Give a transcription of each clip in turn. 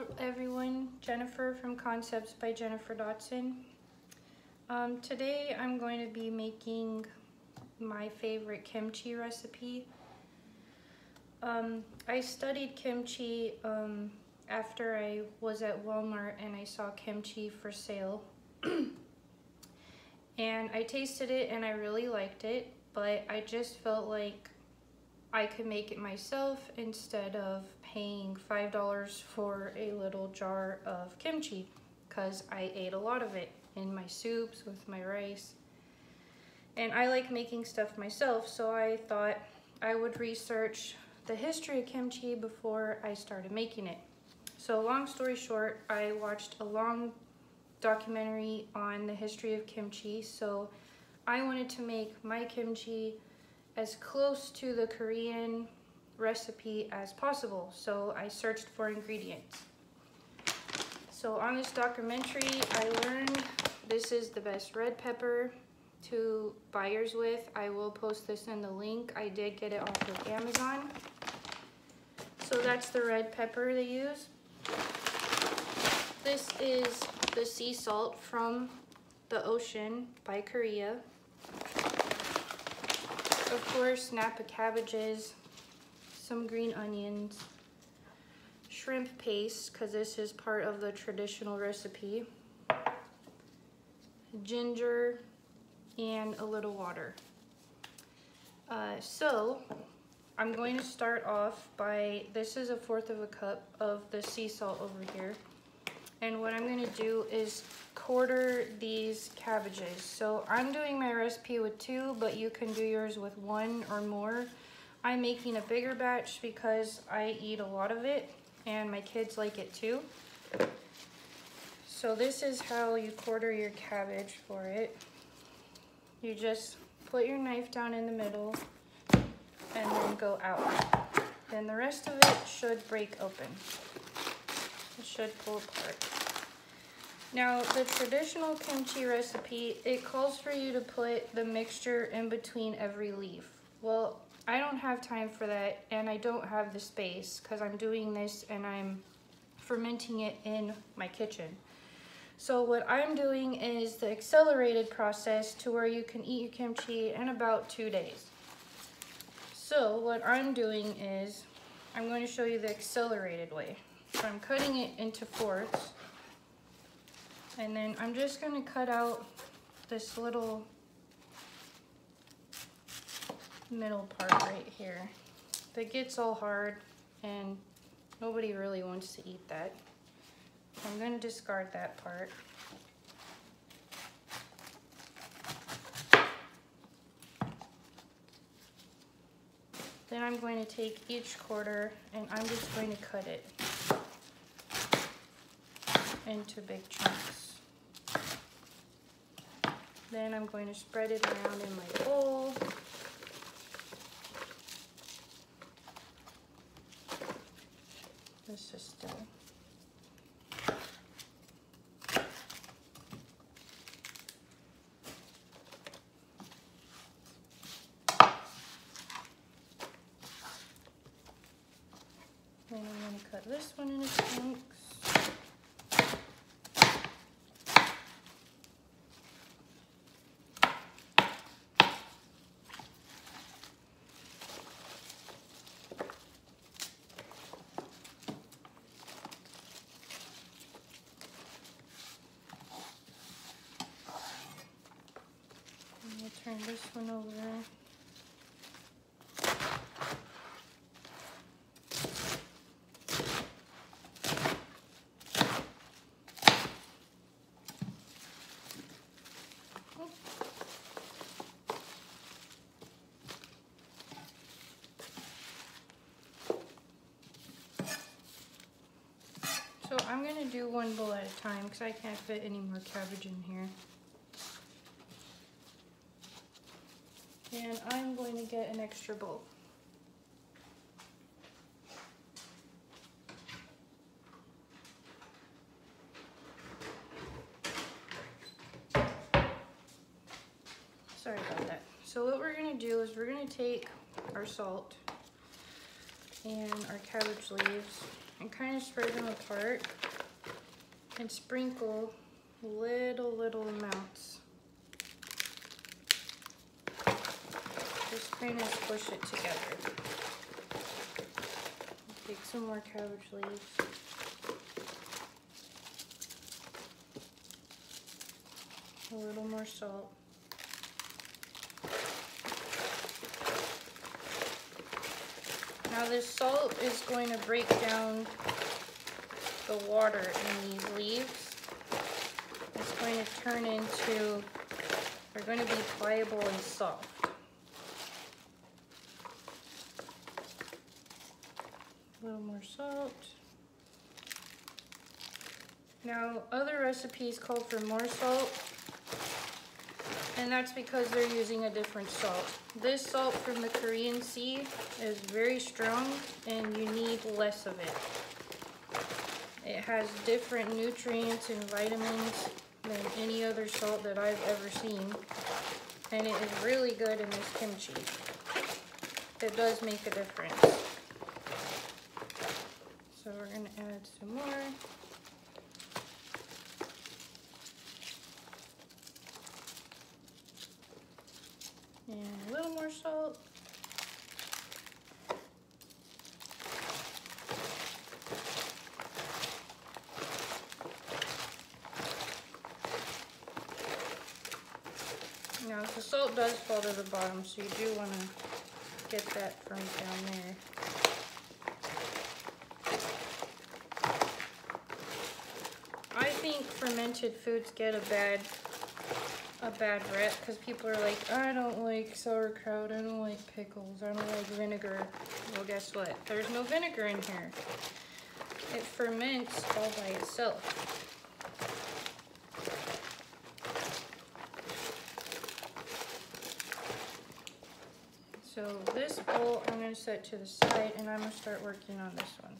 Hello everyone, Jennifer from Concepts by Jennifer Dotson. Today I'm going to be making my favorite kimchi recipe. I studied kimchi after I was at Walmart and I saw kimchi for sale. And I tasted it and I really liked it, but I just felt like I could make it myself instead of paying $5 for a little jar of kimchi, because I ate a lot of it in my soups with my rice. And I like making stuff myself, so I thought I would research the history of kimchi before I started making it. So long story short, I watched a long documentary on the history of kimchi, so I wanted to make my kimchi as close to the Korean recipe as possible. So I searched for ingredients. So on this documentary, I learned this is the best red pepper to buy yours with. I will post this in the link. I did get it off of Amazon. So that's the red pepper they use. This is the sea salt from the ocean by Korea. Of course, Napa cabbages, some green onions, shrimp paste, because this is part of the traditional recipe, ginger, and a little water. So I'm going to start off by, this is 1/4 of a cup of the sea salt over here. And what I'm going to do is quarter these cabbages. So I'm doing my recipe with 2, but you can do yours with 1 or more. I'm making a bigger batch because I eat a lot of it and my kids like it too. So this is how you quarter your cabbage for it. You just put your knife down in the middle and then go out. Then the rest of it should break open. It should pull apart. Now, the traditional kimchi recipe, it calls for you to put the mixture in between every leaf. Well, I don't have time for that, and I don't have the space because I'm doing this and I'm fermenting it in my kitchen. So what I'm doing is the accelerated process to where you can eat your kimchi in about 2 days. So what I'm doing is I'm going to show you the accelerated way. So I'm cutting it into 4ths, and then I'm just going to cut out this little middle part right here that gets all hard and nobody really wants to eat that. I'm going to discard that part. Then I'm going to take each quarter and I'm just going to cut it into big chunks. Then I'm going to spread it around in my bowl. This is still. Then I'm going to cut this one into chunks. Turn this one over. So I'm going to do one bowl at a time because I can't fit any more cabbage in here. And I'm going to get an extra bowl. Sorry about that. So what we're going to do is we're going to take our salt and our cabbage leaves and kind of spread them apart and sprinkle little amounts. Just kind of push it together. Take some more cabbage leaves. A little more salt. Now this salt is going to break down the water in these leaves. It's going to turn into, they're going to be pliable and soft. A little more salt. Now other recipes call for more salt, and that's because they're using a different salt. This salt from the Korean Sea is very strong and you need less of it. It has different nutrients and vitamins than any other salt that I've ever seen. And it is really good in this kimchi. It does make a difference. So we're gonna add some more. And a little more salt. Now the salt does fall to the bottom, so you do want to get that from down there. I think fermented foods get a bad rep because people are like, I don't like sauerkraut, I don't like pickles, I don't like vinegar. Well, guess what? There's no vinegar in here. It ferments all by itself. So this bowl I'm going to set to the side, and I'm going to start working on this one.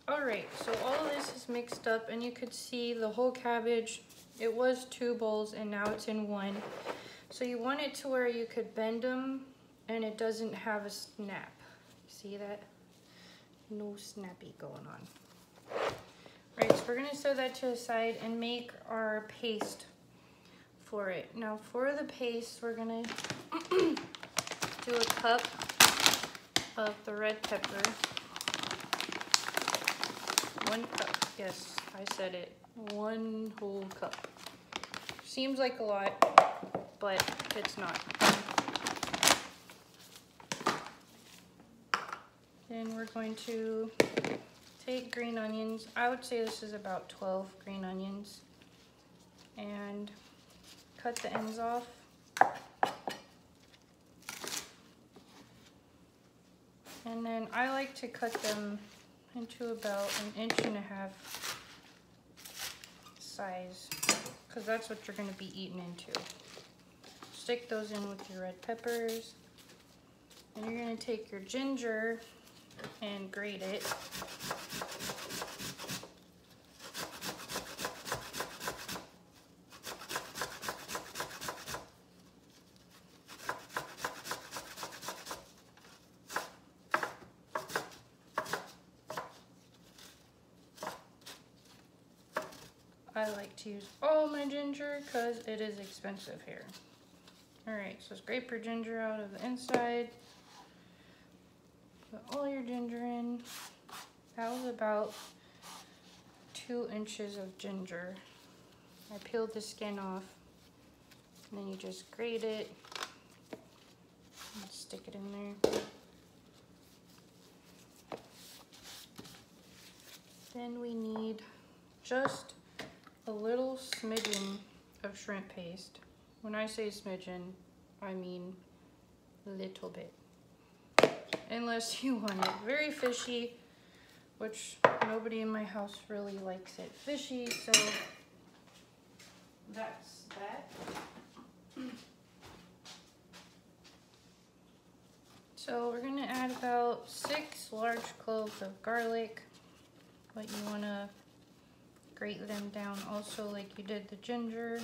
Alright, so all of this is mixed up, and you could see the whole cabbage. It was 2 bowls and now it's in 1. So you want it to where you could bend them and it doesn't have a snap. See that? No snappy going on. Right, so we're going to set that to the side and make our paste for it. Now for the paste, we're going to do a cup of the red pepper. 1 cup, yes, I said it, 1 whole cup. Seems like a lot, but it's not. Then we're going to take green onions. I would say this is about 12 green onions. And cut the ends off. And then I like to cut them into about 1.5 inches size, because that's what you're going to be eating into. Stick those in with your red peppers, and you're going to take your ginger and grate it. I like to use all my ginger because it is expensive here. Alright, so scrape your ginger out of the inside. Put all your ginger in. That was about 2 inches of ginger. I peeled the skin off. And then you just grate it. And stick it in there. Then we need just a little smidgen of shrimp paste. When I say smidgen, I mean little bit. Unless you want it very fishy, which nobody in my house really likes it fishy, so that's that. So we're gonna add about 6 large cloves of garlic, but you wanna grate them down also like you did the ginger.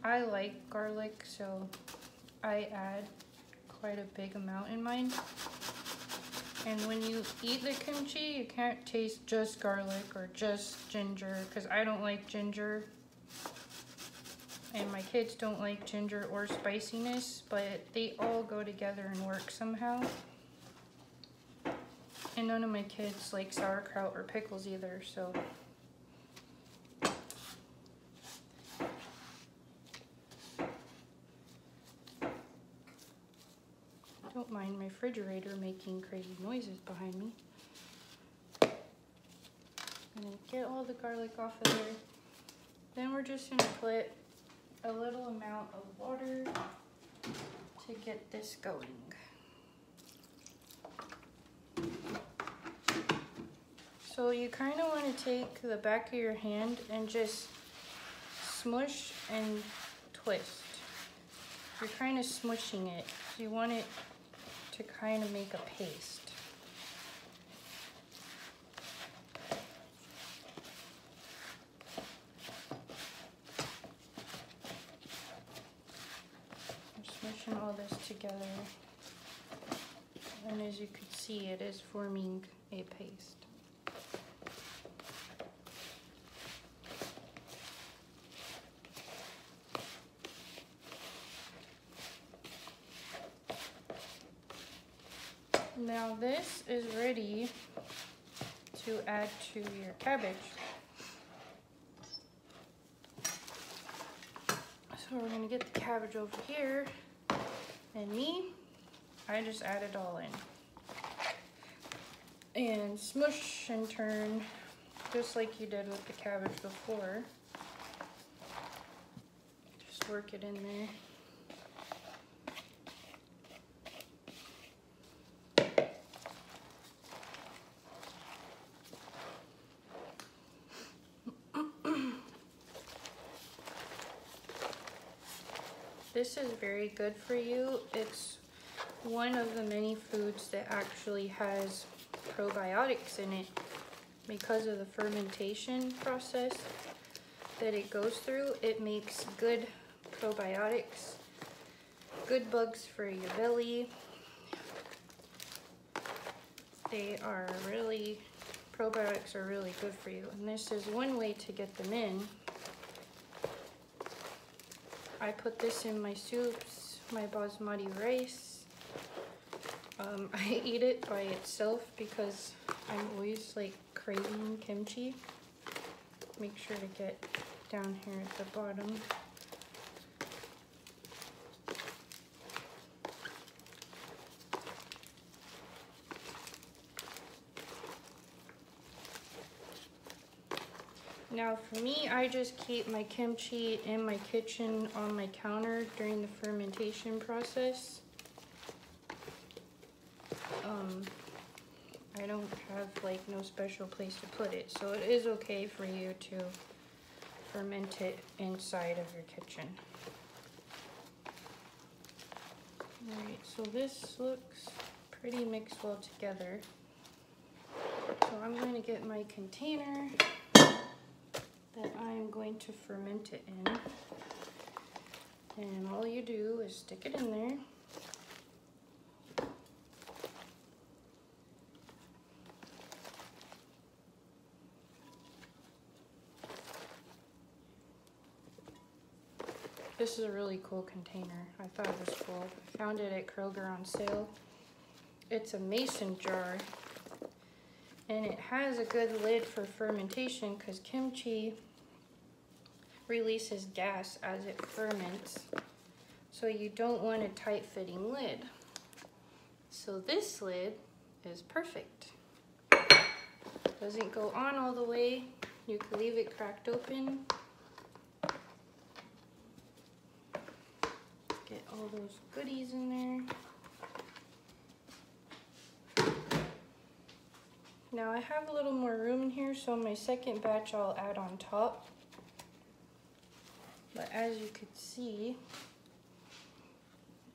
I like garlic, so I add quite a big amount in mine. And when you eat the kimchi, you can't taste just garlic or just ginger, because I don't like ginger. And my kids don't like ginger or spiciness, but they all go together and work somehow. And none of my kids like sauerkraut or pickles either, so. Don't mind my refrigerator making crazy noises behind me. I'm gonna get all the garlic off of there. Then we're just gonna put a little amount of water to get this going. So you kind of want to take the back of your hand and just smush and twist. You're kind of smushing it. So you want it to kind of make a paste. I'm smushing all this together, and as you can see, it is forming a paste. Now this is ready to add to your cabbage. So we're gonna get the cabbage over here, and I just add it all in. And smush and turn, just like you did with the cabbage before. Just work it in there. This is very good for you. It's one of the many foods that actually has probiotics in it because of the fermentation process that it goes through. It makes good probiotics, good bugs for your belly. Probiotics are really good for you. And this is one way to get them in. I put this in my soups, my basmati rice. I eat it by itself because I'm always like craving kimchi. Make sure to get down here at the bottom. Now for me, I just keep my kimchi in my kitchen on my counter during the fermentation process. I don't have like no special place to put it, so it is okay for you to ferment it inside of your kitchen. Alright, so this looks pretty mixed well together. So I'm going to get my container that I'm going to ferment it in. And all you do is stick it in there. This is a really cool container. I thought it was cool. I found it at Kroger on sale. It's a mason jar, and it has a good lid for fermentation because kimchi releases gas as it ferments. So you don't want a tight fitting lid. So this lid is perfect. Doesn't go on all the way. You can leave it cracked open. Get all those goodies in there. Now I have a little more room in here, so my second batch I'll add on top. But as you could see,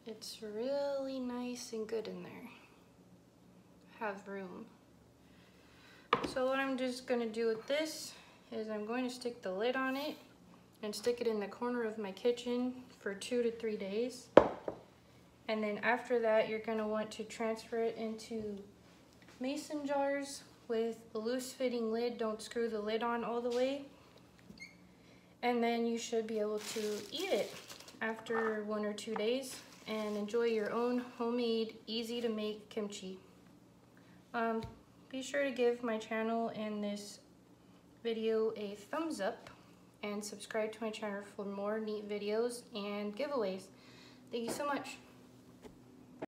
it's really nice and good in there. Have room. So what I'm just gonna do with this is I'm going to stick the lid on it and stick it in the corner of my kitchen for 2 to 3 days. And then after that, you're gonna want to transfer it into mason jars with a loose fitting lid. Don't screw the lid on all the way. And then you should be able to eat it after 1 or 2 days and enjoy your own homemade, easy to make kimchi. Be sure to give my channel and this video a thumbs up and subscribe to my channel for more neat videos and giveaways. Thank you so much.